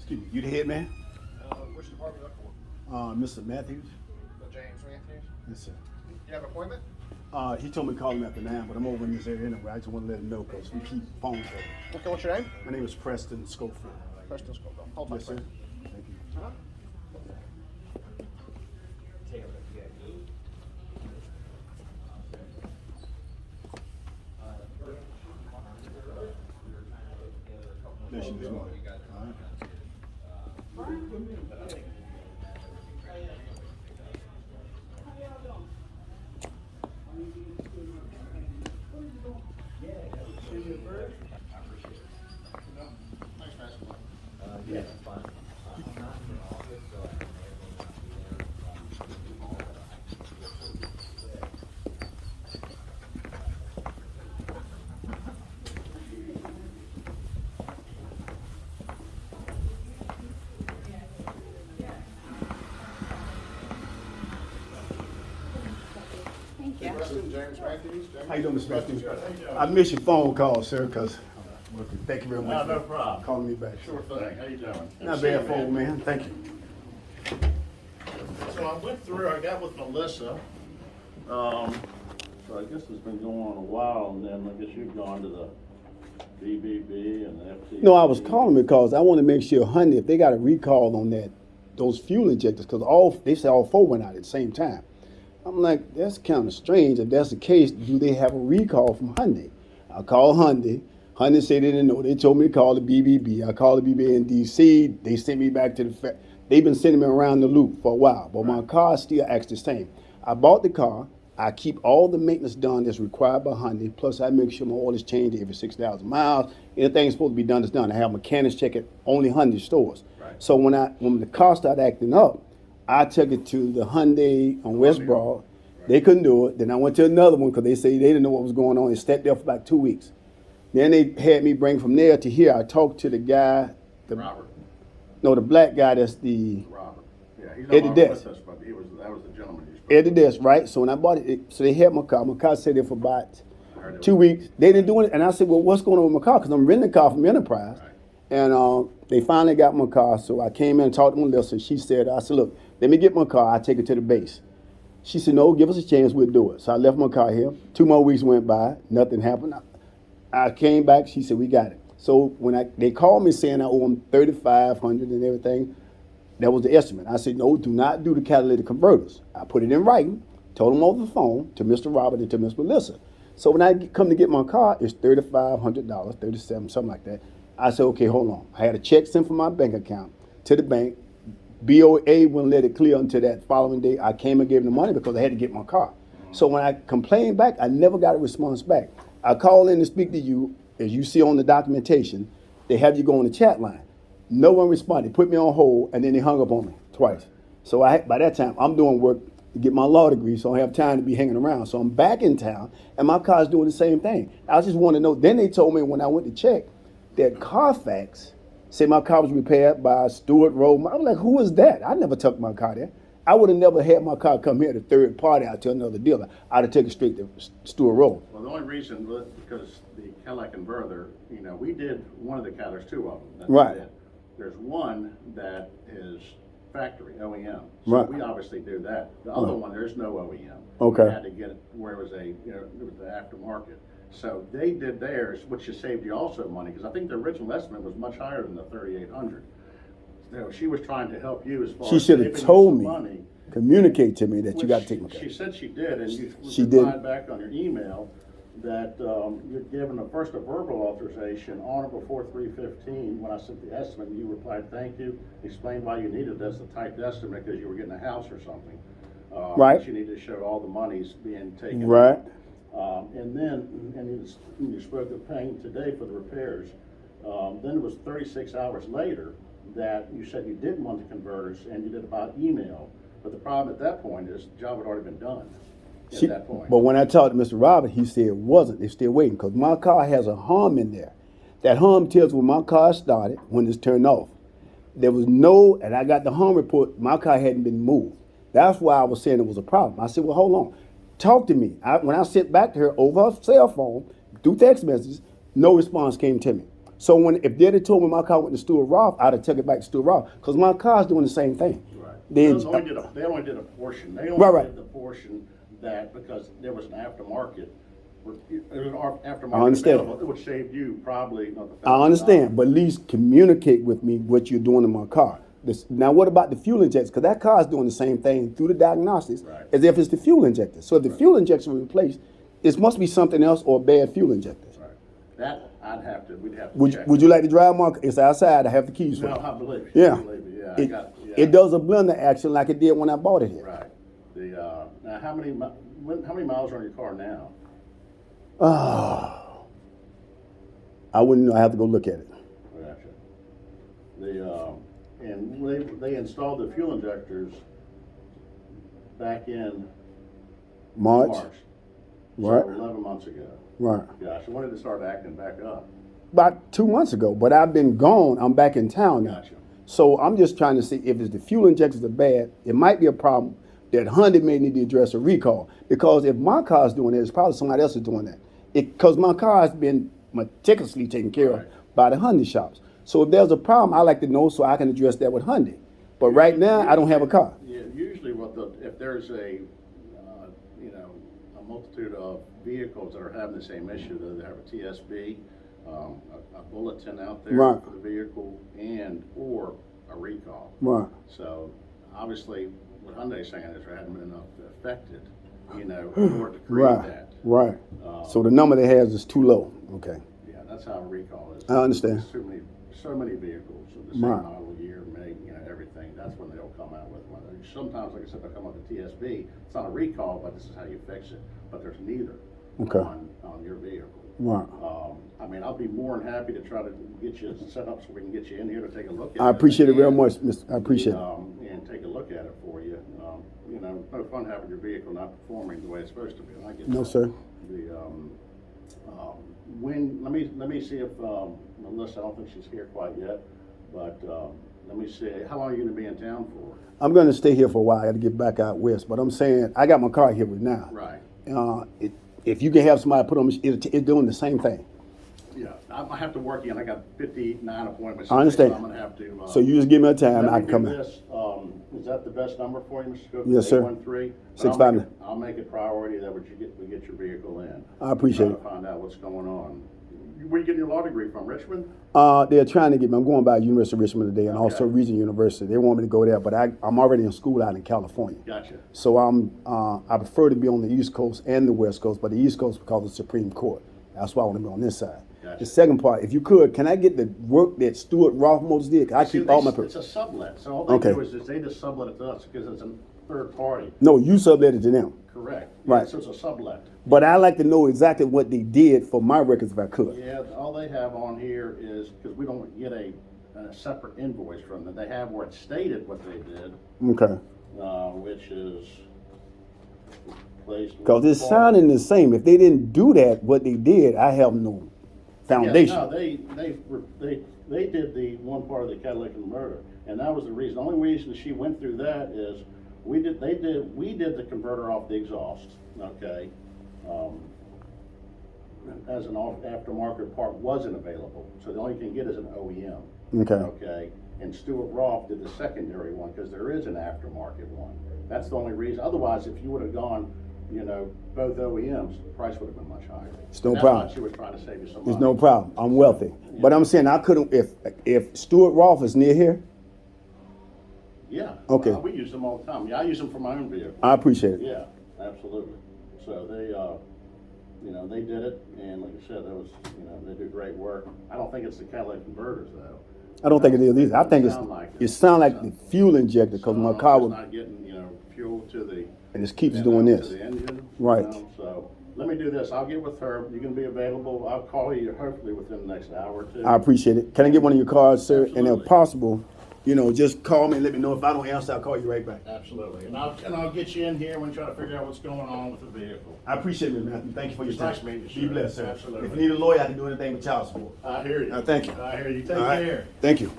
Excuse me, you the head man? Which department are you for? Mr. Matthews? James Matthews? Yes, sir. You have an appointment? He told me to call him after 9, but I'm over in this area anyway. I just want to let him know because we keep phones open. Okay, what's your name? My name is Preston Schofield. Preston Scoville. Hold on, Yes, sir. please. Thank you. Uh-huh. There she is. All right. Thanks, Preston. Yeah, that's fine. I'm not in the office, so I can Thank you. Preston, James Matthews. James? How you doing, Mr. Matthews? Good, thank you. I missed your phone call, sir, because thank you very much No for problem. calling me back. Sure thing. How you doing? Not bad, phone man. Thank you. So I went through, I got with Melissa. So I guess it's been going on a while, and then I guess you've gone to the BBB and the FTC. No, I was calling because I want to make sure, honey, if they got a recall on those fuel injectors, because they said all four went out at the same time. I'm like, that's kind of strange. If that's the case, do they have a recall from Hyundai? I called Hyundai. Hyundai said they didn't know. They told me to call the BBB. I called the BBB in DC. They sent me back to the They've been sending me around the loop for a while, but my car still acts the same. I bought the car. I keep all the maintenance done that's required by Hyundai. Plus, I make sure my oil is changed every 6,000 miles. Anything supposed to be done is done. I have mechanics check it only Hyundai stores. Right. So when the car started acting up, I took it to the Hyundai on West Broad. They couldn't do it. Then I went to another one because they say they didn't know what was going on. It sat there for about 2 weeks. Then they had me bring from there to here. I talked to the guy, Robert. the black guy that's the Robert. Yeah, he's Eddie no longer Desk. with us, but that was the gentleman you spoke Eddie Desk, right? So when I bought it, so they had my car. My car sat there for about I heard it 2 was- weeks. They didn't do it. And I said, well, what's going on with my car? Because I'm renting the car from Enterprise. Right. And they finally got my car. So I came in and talked to Melissa. She said, I said, look, let me get my car. I'll take it to the base. She said, no, give us a chance. We'll do it. So I left my car here. 2 more weeks went by. Nothing happened. I came back. She said, we got it. So when they called me saying I owe them $3,500 and everything, that was the estimate. I said, no, do not do the catalytic converters. I put it in writing, told them over the phone to Mr. Robert and to Miss Melissa. So when I come to get my car, it's $3,500, $37, something like that. I said, okay, hold on. I had a check sent from my bank account to the bank. BOA wouldn't let it clear until that following day. I came and gave them the money because I had to get my car. So when I complained back, I never got a response back. I called in to speak to you. As you see on the documentation, they have you go on the chat line. No one responded. Put me on hold, and then they hung up on me twice. So by that time, I'm doing work to get my law degree, so I don't have time to be hanging around. So I'm back in town, and my car's doing the same thing. I just want to know. Then they told me when I went to check that Carfax said my car was repaired by Stewart Road. I was like, who is that? I never took my car there. I would have never had my car come here to third party out to another dealer. I'd have taken it straight to Stewart Road. Well, the only reason was because the Cadillac converter, we did one of the Cadillacs, 2 of them. That's Right. it. There's one that is factory, OEM. So Right. we obviously do that. The other one, there's no OEM. Okay. We had to get it where it was it was the aftermarket. So they did theirs, which has saved you also money, because I think the original estimate was much higher than the 3,800. So she was trying to help you as far She as should have saving you told some me, money. communicate to me that you Which got to take my car. She said she did, and you She replied did. back on your email that you're given first a verbal authorization on or before 3/15. When I sent the estimate, and you replied, thank you, explained why you needed this, the typed estimate, because you were getting a house or something. Right. You needed to show all the monies being taken. Right. And then, you spoke of paying today for the repairs. Then it was 36 hours later that you said you didn't want the converters, and you did about email. But the problem at that point is the job had already been done at that point. But when I talked to Mr. Robert, he said it wasn't. They're still waiting because my car has a hum in there. That hum tells when my car started, when it's turned off. There was no, and I got the hum report, my car hadn't been moved. That's why I was saying it was a problem. I said, well, hold on. Talk to me. When I sent back to her over her cell phone, through text messages, no response came to me. So if they'd have told me my car went to Stuart Roth, I'd have took it back to Stuart Roth because my car's doing the same thing. Right. They They only did a portion. They only Right. did the portion that because there was an aftermarket. There was an aftermarket I understand. available, it would save you probably another I understand, but at least communicate with me what you're doing in my car. Now, what about the fuel injectors? Because that car is doing the same thing through the diagnostics Right. as if it's the fuel injector. So if the fuel injector was replaced, it must be something else or a bad fuel injector. Right. That we'd have to Would check. Would you like to drive my car? It's outside. I have the keys for No, it. I believe you. Yeah. I believe you. Yeah, It does a blender action like it did when I bought it here. Right. Now, how many miles are on your car now? Oh, I wouldn't know. I have to go look at it. Gotcha. And they installed the fuel injectors back in March. March. Right. So 11 months ago. Right. Gosh, when did it start acting back up? About 2 months ago, but I've been gone. I'm back in town now. Gotcha. So I'm just trying to see if it's the fuel injectors are bad. It might be a problem that Hyundai may need to address a recall. Because if my car's doing it, it's probably somebody else is doing that. Because my car has been meticulously taken care of by the Hyundai shops. So if there's a problem, I like to know so I can address that with Hyundai. But right now, I don't have a car. Yeah, usually if there's a multitude of vehicles that are having the same issue, they have a TSB, a bulletin out there Right. for the vehicle, or a recall. Right. So obviously, what Hyundai's saying is there hadn't been enough affected, in order to create Right. that. Right. So the number they has is too low. Okay. Yeah, that's how a recall is. I understand. There's so many vehicles of the same Right. model, year, make, everything. That's when they'll come out with one. Sometimes, like I said, they'll come out with TSB. It's not a recall, but this is how you fix it. But there's neither Okay. on your vehicle. Right. I'll be more than happy to try to get you set up so we can get you in here to take a look at it. I appreciate it very much, Mr. I appreciate it. And take a look at it for you. No fun having your vehicle not performing the way it's supposed to be. And I get No, that. sir. Let me see if Melissa. I don't think she's here quite yet, but let me see. How long are you going to be in town for? I'm going to stay here for a while. I got to get back out west. But I'm saying I got my car here with now. Right. If you can have somebody put on, it's doing the same thing. Yeah, I have to work again. I got 59 appointments. I understand. So I'm going to have to. So you just give me a time, Let I me can come do in. this. Is that the best number for you, Mr. Cook? Yes, sir. 813? 659. I'll make it priority that we get your vehicle in. I appreciate Try it. to find out what's going on. Where you getting your law degree from? Richmond? They're trying to get me. I'm going by University of Richmond today and also Okay. Regent University. They want me to go there, but I'm already in school out in California. Gotcha. So I prefer to be on the East Coast and the West Coast, but the East Coast because of the Supreme Court. That's why I want to be on this side. Gotcha. The second part, if you could, can I get the work that Stuart Roth Motors did? 'Cause I See, keep all my. it's a sublet. So all they Okay. do is they just sublet it to us because it's a third party. No, you subletted to them. Correct. Right. So it's a sublet. But I like to know exactly what they did for my records if I could. Yeah, all they have on here is, because we don't get a separate invoice from them, they have where it stated what they did, Okay. which is placed. Because it's sounding the same. If they didn't do that, what they did, I have no foundation. Yeah, no, they did the one part of the catalytic converter, and that was the reason. The only reason she went through that is we did the converter off the exhaust, okay? As an aftermarket part wasn't available, so the only thing you can get is an OEM. Okay. Okay, and Stuart Roth did the secondary one because there is an aftermarket one. That's the only reason. Otherwise, if you would have gone, both OEMs, the price would have been much higher. It's no That's problem. why she was trying to save you some money. There's no problem. I'm wealthy. But I'm saying I couldn't, if Stuart Roth is near here, Yeah. Okay. We use them all the time. Yeah, I use them for my own vehicle. I appreciate it. Yeah, absolutely. So they did it, and like I said, that was, they do great work. I don't think it's the catalytic converters though. I don't think it is either. I think Sound like it sounds like the fuel injector because my car It's was, not getting, fuel to the. and just keeps to doing this. the engine. Right. So let me do this. I'll get with her. You can be available. I'll call you hopefully within the next hour or two. I appreciate it. Can I get one of your cards, sir? And Absolutely. if possible, just call me and let me know. If I don't answer, I'll call you right back. Absolutely. And I'll get you in here and try to figure out what's going on with the vehicle. I appreciate it, Matthew. Thank you for your It's time. nice meeting you, Be sir. blessed, sir. Absolutely. If you need a lawyer, I can do anything with child support. I hear you. Thank you. I hear you. Take All right. care. Thank you.